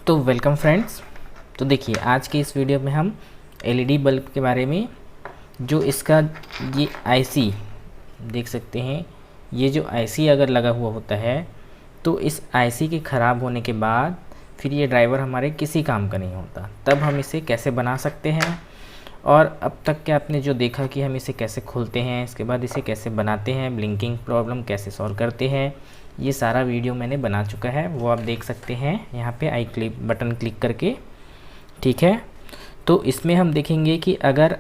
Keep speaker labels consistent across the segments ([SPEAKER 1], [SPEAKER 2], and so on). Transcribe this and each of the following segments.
[SPEAKER 1] तो welcome friends. तो देखिए आज के इस वीडियो में हम एलईडी बल्ब के बारे में, जो इसका ये आईसी देख सकते हैं, ये जो आईसी अगर लगा हुआ होता है तो इस आईसी के ख़राब होने के बाद फिर ये ड्राइवर हमारे किसी काम का नहीं होता। तब हम इसे कैसे बना सकते हैं और अब तक के आपने जो देखा कि हम इसे कैसे खोलते हैं, इसके बाद इसे कैसे बनाते हैं, ब्लिंकिंग प्रॉब्लम कैसे सॉल्व करते हैं, ये सारा वीडियो मैंने बना चुका है। वो आप देख सकते हैं यहाँ पे आई क्लिक बटन क्लिक करके। ठीक है, तो इसमें हम देखेंगे कि अगर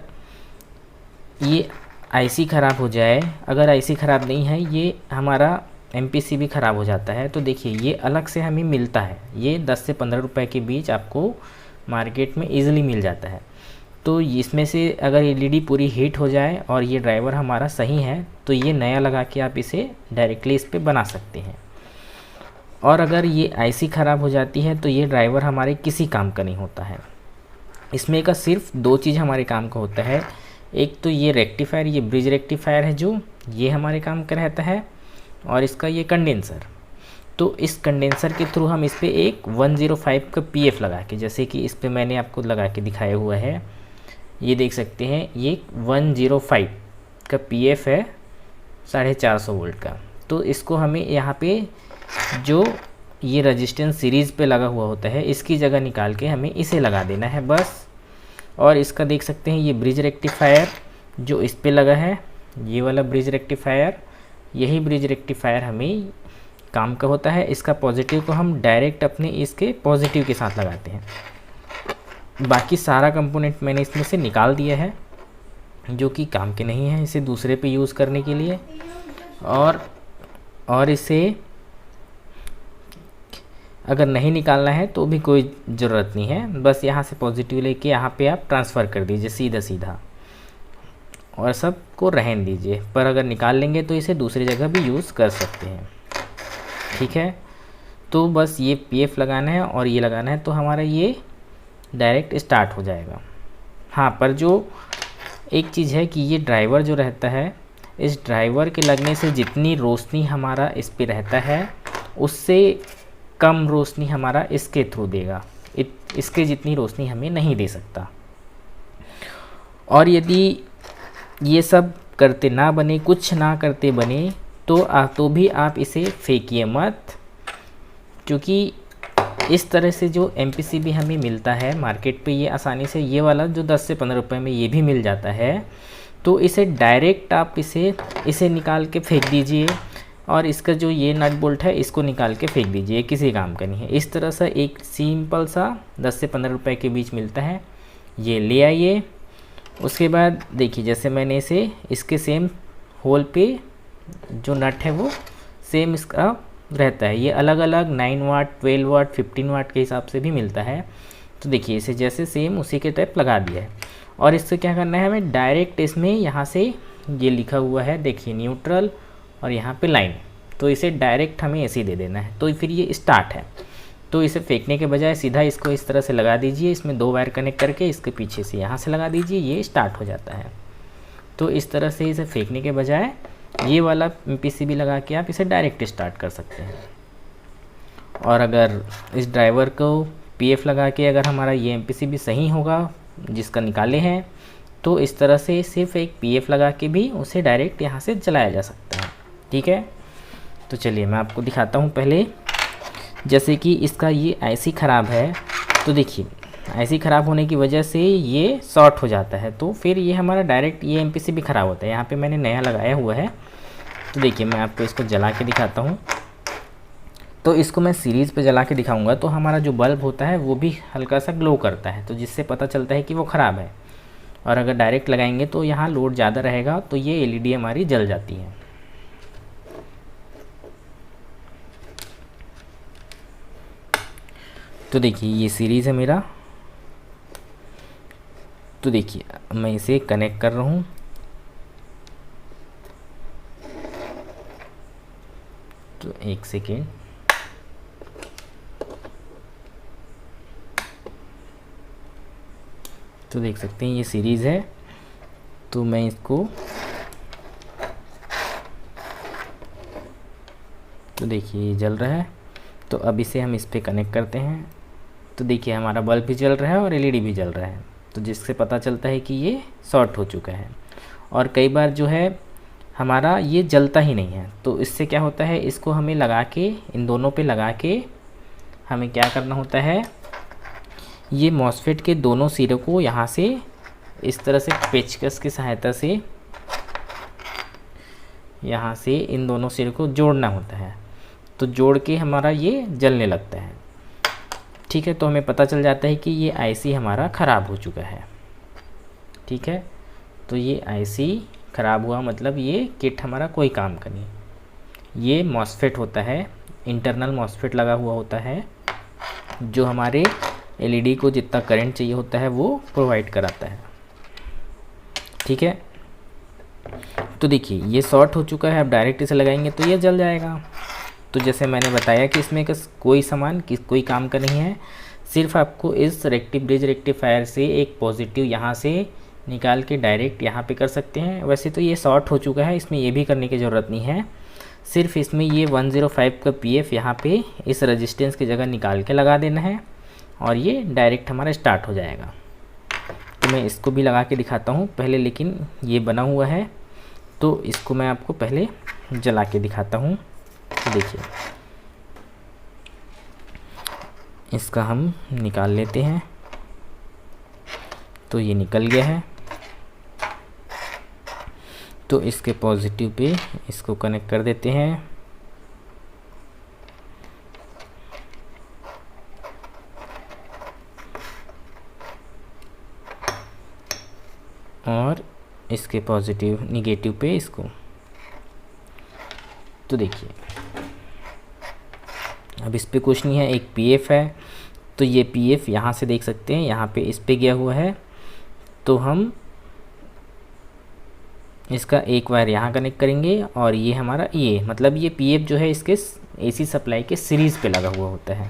[SPEAKER 1] ये आईसी ख़राब हो जाए, अगर आईसी ख़राब नहीं है, ये हमारा एमपीसी भी ख़राब हो जाता है, तो देखिए ये अलग से हमें मिलता है। ये 10 से 15 रुपए के बीच आपको मार्केट में ईज़िली मिल जाता है। तो इसमें से अगर एलईडी पूरी हीट हो जाए और ये ड्राइवर हमारा सही है तो ये नया लगा के आप इसे डायरेक्टली इस पे बना सकते हैं। और अगर ये आईसी ख़राब हो जाती है तो ये ड्राइवर हमारे किसी काम का नहीं होता है। इसमें का सिर्फ दो चीज़ हमारे काम का होता है। एक तो ये रेक्टिफायर, ये ब्रिज रेक्टिफायर है जो ये हमारे काम का रहता है, और इसका ये कंडेंसर। तो इस कंडेंसर के थ्रू हम इस पर एक 105 का पीएफ लगा के, जैसे कि इस पर मैंने आपको लगा के दिखाया हुआ है, ये देख सकते हैं, ये 105 का पीएफ है 450 वोल्ट का। तो इसको हमें यहाँ पे जो ये रेजिस्टेंस सीरीज़ पे लगा हुआ होता है इसकी जगह निकाल के हमें इसे लगा देना है बस। और इसका देख सकते हैं ये ब्रिज रेक्टिफायर जो इस पे लगा है, ये वाला ब्रिज रेक्टिफायर, यही ब्रिज रेक्टिफायर हमें काम का होता है। इसका पॉजिटिव को हम डायरेक्ट अपने इसके पॉजिटिव के साथ लगाते हैं। बाकी सारा कंपोनेंट मैंने इसमें से निकाल दिया है जो कि काम के नहीं है, इसे दूसरे पे यूज़ करने के लिए। और इसे अगर नहीं निकालना है तो भी कोई ज़रूरत नहीं है, बस यहाँ से पॉजिटिव लेके यहाँ पे आप ट्रांसफ़र कर दीजिए सीधा सीधा और सब को रहने दीजिए। पर अगर निकाल लेंगे तो इसे दूसरी जगह भी यूज़ कर सकते हैं। ठीक है, तो बस ये पीएफ लगाना है और ये लगाना है तो हमारा ये डायरेक्ट स्टार्ट हो जाएगा। हाँ, पर जो एक चीज़ है कि ये ड्राइवर जो रहता है, इस ड्राइवर के लगने से जितनी रोशनी हमारा इस पे रहता है उससे कम रोशनी हमारा इसके थ्रू देगा। इसके जितनी रोशनी हमें नहीं दे सकता। और यदि ये सब करते ना बने, कुछ ना करते बने, तो भी आप इसे फेंकिए मत, क्योंकि इस तरह से जो एमपीसीबी हमें मिलता है मार्केट पे, ये आसानी से ये वाला जो 10 से 15 रुपए में ये भी मिल जाता है। तो इसे डायरेक्ट आप इसे निकाल के फेंक दीजिए और इसका जो ये नट बोल्ट है इसको निकाल के फेंक दीजिए, किसी काम का नहीं है। इस तरह से एक सिंपल सा 10 से 15 रुपए के बीच मिलता है, ये ले आइए। उसके बाद देखिए जैसे मैंने इसे इसके सेम होल पे जो नट है वो सेम इसका रहता है। ये अलग अलग 9 वाट, 12 वाट, 15 वाट के हिसाब से भी मिलता है। तो देखिए इसे जैसे सेम उसी के टाइप लगा दिया है। और इससे क्या करना है, हमें डायरेक्ट इसमें यहाँ से ये लिखा हुआ है देखिए न्यूट्रल और यहाँ पे लाइन, तो इसे डायरेक्ट हमें ऐसे ही दे देना है। तो फिर ये स्टार्ट है। तो इसे फेंकने के बजाय सीधा इसको इस तरह से लगा दीजिए, इसमें 2 वायर कनेक्ट करके इसके पीछे से यहाँ से लगा दीजिए, ये स्टार्ट हो जाता है। तो इस तरह से इसे फेंकने के बजाय ये वाला पीसीबी लगा के आप इसे डायरेक्ट स्टार्ट कर सकते हैं। और अगर इस ड्राइवर को पीएफ लगा के अगर हमारा ये एमपीसीबी सही होगा जिसका निकाले हैं, तो इस तरह से सिर्फ एक पीएफ लगा के भी उसे डायरेक्ट यहाँ से चलाया जा सकता है। ठीक है, तो चलिए मैं आपको दिखाता हूँ। पहले जैसे कि इसका ये आईसी ख़राब है, तो देखिए आईसी ख़राब होने की वजह से ये शॉर्ट हो जाता है, तो फिर ये हमारा डायरेक्ट ये एमपीसीबी ख़राब होता है। यहाँ पे मैंने नया लगाया हुआ है, तो देखिए मैं आपको इसको जला के दिखाता हूँ। तो इसको मैं सीरीज़ पे जला के दिखाऊंगा तो हमारा जो बल्ब होता है वो भी हल्का सा ग्लो करता है, तो जिससे पता चलता है कि वो ख़राब है। और अगर डायरेक्ट लगाएंगे तो यहाँ लोड ज़्यादा रहेगा तो ये एलईडी हमारी जल जाती है। तो देखिए ये सीरीज़ है मेरा, तो देखिए मैं इसे कनेक्ट कर रहा हूँ। तो एक सेकेंड, तो देख सकते हैं ये सीरीज़ है। तो मैं इसको, तो देखिए ये जल रहा है। तो अब इसे हम इस पे कनेक्ट करते हैं। तो देखिए हमारा बल्ब भी जल रहा है और एलईडी भी जल रहा है, तो जिससे पता चलता है कि ये शॉर्ट हो चुका है। और कई बार जो है हमारा ये जलता ही नहीं है, तो इससे क्या होता है, इसको हमें लगा के, इन दोनों पे लगा के हमें क्या करना होता है, ये मॉसफेट के दोनों सिरों को यहाँ से इस तरह से पेचकस की सहायता से यहाँ से इन दोनों सिरों को जोड़ना होता है। तो जोड़ के हमारा ये जलने लगता है। ठीक है, तो हमें पता चल जाता है कि ये आईसी हमारा ख़राब हो चुका है। ठीक है, तो ये आईसी ख़राब हुआ मतलब ये किट हमारा कोई काम का नहीं। ये मॉसफेट होता है, इंटरनल मॉसफेट लगा हुआ होता है, जो हमारे एलईडी को जितना करंट चाहिए होता है वो प्रोवाइड कराता है। ठीक है, तो देखिए ये शॉर्ट हो चुका है, अब डायरेक्ट इसे लगाएंगे तो ये जल जाएगा। तो जैसे मैंने बताया कि इसमें कोई सामान कोई काम का नहीं है, सिर्फ आपको इस ब्रिज रेक्टिफायर से एक पॉजिटिव यहाँ से निकाल के डायरेक्ट यहाँ पे कर सकते हैं। वैसे तो ये शॉर्ट हो चुका है, इसमें ये भी करने की ज़रूरत नहीं है, सिर्फ इसमें ये 105 का पीएफ यहाँ पे इस रेजिस्टेंस की जगह निकाल के लगा देना है और ये डायरेक्ट हमारा स्टार्ट हो जाएगा। तो मैं इसको भी लगा के दिखाता हूँ पहले, लेकिन ये बना हुआ है तो इसको मैं आपको पहले जला के दिखाता हूँ। तो देखिए इसका हम निकाल लेते हैं, तो ये निकल गया है। तो इसके पॉजिटिव पे इसको कनेक्ट कर देते हैं और इसके पॉजिटिव निगेटिव पे इसको। तो देखिए अब इस पे कुछ नहीं है, एक पीएफ है, तो ये पीएफ यहाँ से देख सकते हैं, यहाँ पे इस पे गया हुआ है। तो हम इसका एक वायर यहाँ कनेक्ट करेंगे और ये हमारा ये मतलब ये पीएफ जो है इसके एसी सप्लाई के सीरीज़ पे लगा हुआ होता है।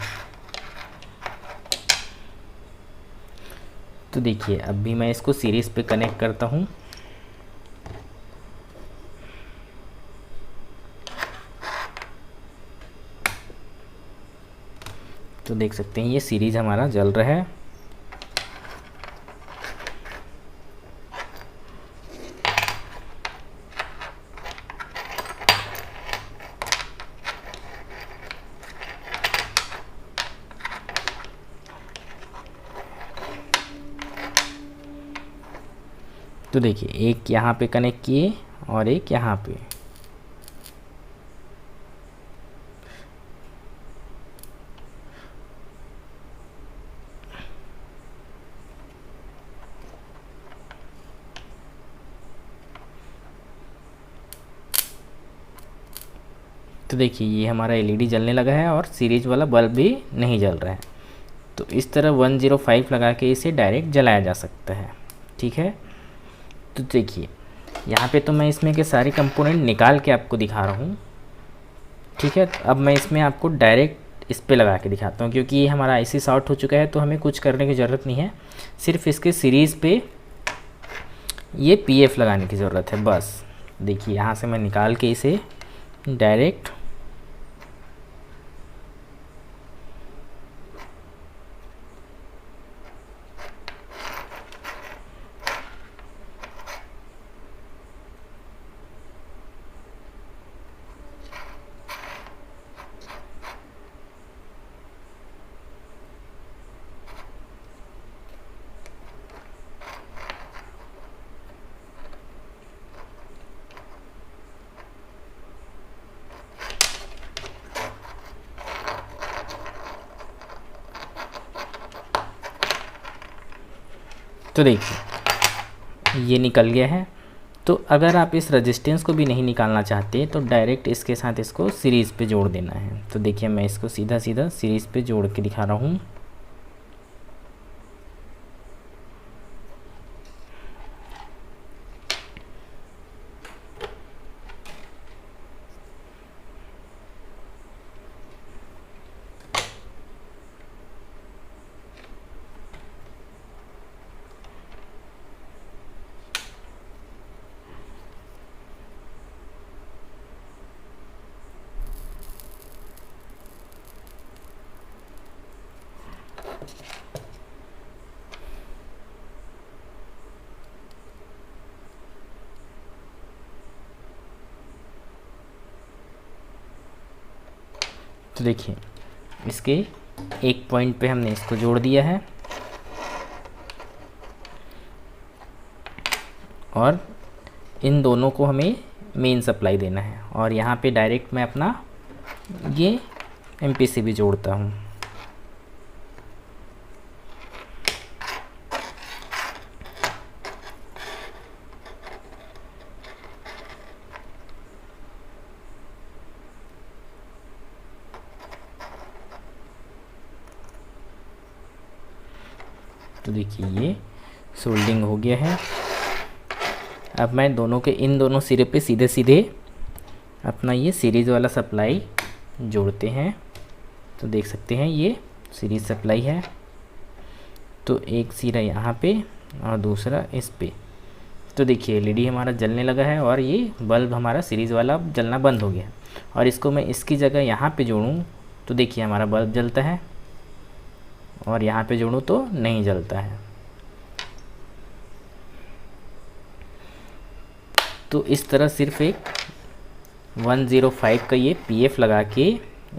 [SPEAKER 1] तो देखिए अब भी मैं इसको सीरीज़ पे कनेक्ट करता हूँ। तो देख सकते हैं ये सीरीज़ हमारा जल रहा है। तो देखिए एक यहाँ पे कनेक्ट किए और एक यहाँ पे। तो देखिए ये हमारा एलईडी जलने लगा है और सीरीज वाला बल्ब भी नहीं जल रहा है। तो इस तरह 105 लगा के इसे डायरेक्ट जलाया जा सकता है। ठीक है, तो देखिए यहाँ पे तो मैं इसमें के सारे कंपोनेंट निकाल के आपको दिखा रहा हूँ। ठीक है, तो अब मैं इसमें आपको डायरेक्ट इस पे लगा के दिखाता हूँ, क्योंकि ये हमारा आईसी शॉर्ट हो चुका है तो हमें कुछ करने की ज़रूरत नहीं है, सिर्फ इसके सीरीज़ पे ये पीएफ लगाने की ज़रूरत है बस। देखिए यहाँ से मैं निकाल के इसे डायरेक्ट तो देखिए ये निकल गया है। तो अगर आप इस रेजिस्टेंस को भी नहीं निकालना चाहते तो डायरेक्ट इसके साथ इसको सीरीज़ पे जोड़ देना है। तो देखिए मैं इसको सीधा सीधा सीरीज़ पे जोड़ के दिखा रहा हूँ। तो देखिए इसके एक पॉइंट पे हमने इसको जोड़ दिया है और इन दोनों को हमें मेन सप्लाई देना है और यहाँ पे डायरेक्ट मैं अपना ये MPCB जोड़ता हूँ। तो देखिए ये सोल्डिंग हो गया है। अब मैं दोनों के इन दोनों सिरे पे सीधे सीधे अपना ये सीरीज़ वाला सप्लाई जोड़ते हैं। तो देख सकते हैं ये सीरीज़ सप्लाई है। तो एक सिरा यहाँ पे और दूसरा इस पे। तो देखिए LED हमारा जलने लगा है और ये बल्ब हमारा सीरीज़ वाला जलना बंद हो गया। और इसको मैं इसकी जगह यहाँ पे जोड़ूँ तो देखिए हमारा बल्ब जलता है और यहाँ पे जोड़ूँ तो नहीं जलता है। तो इस तरह सिर्फ एक 105 का ये PF लगा के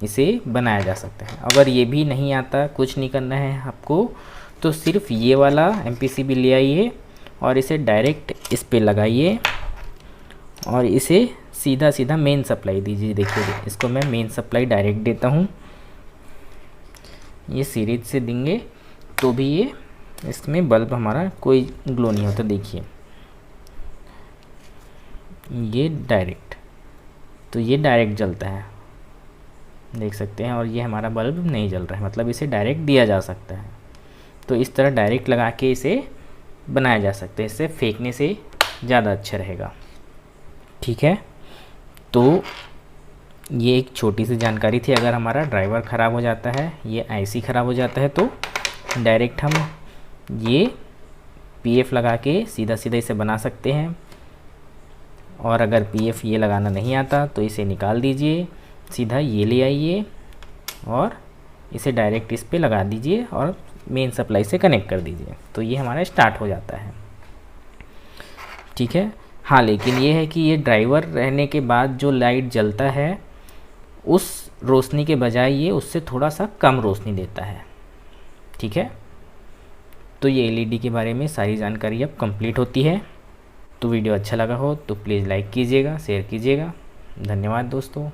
[SPEAKER 1] इसे बनाया जा सकता है। अगर ये भी नहीं आता, कुछ नहीं करना है आपको, तो सिर्फ ये वाला MPCB ले आइए और इसे डायरेक्ट इस पे लगाइए और इसे सीधा सीधा मेन सप्लाई दीजिए। देखिए इसको मैं मेन सप्लाई डायरेक्ट देता हूँ। ये सीरीज से देंगे तो भी ये इसमें बल्ब हमारा कोई ग्लो नहीं होता। देखिए ये डायरेक्ट, तो ये डायरेक्ट जलता है, देख सकते हैं। और ये हमारा बल्ब नहीं जल रहा है, मतलब इसे डायरेक्ट दिया जा सकता है। तो इस तरह डायरेक्ट लगा के इसे बनाया जा सकता है। इससे फेंकने से ज़्यादा अच्छा रहेगा। ठीक है, तो ये एक छोटी सी जानकारी थी। अगर हमारा ड्राइवर ख़राब हो जाता है, ये IC ख़राब हो जाता है, तो डायरेक्ट हम ये PF लगा के सीधा सीधा इसे बना सकते हैं। और अगर PF ये लगाना नहीं आता तो इसे निकाल दीजिए, सीधा ये ले आइए और इसे डायरेक्ट इस पे लगा दीजिए और मेन सप्लाई से कनेक्ट कर दीजिए। तो ये हमारा स्टार्ट हो जाता है। ठीक है। हाँ, लेकिन ये है कि ये ड्राइवर रहने के बाद जो लाइट जलता है उस रोशनी के बजाय ये उससे थोड़ा सा कम रोशनी देता है। ठीक है। तो ये LED के बारे में सारी जानकारी अब कंप्लीट होती है। तो वीडियो अच्छा लगा हो तो प्लीज़ लाइक कीजिएगा, शेयर कीजिएगा। धन्यवाद दोस्तों।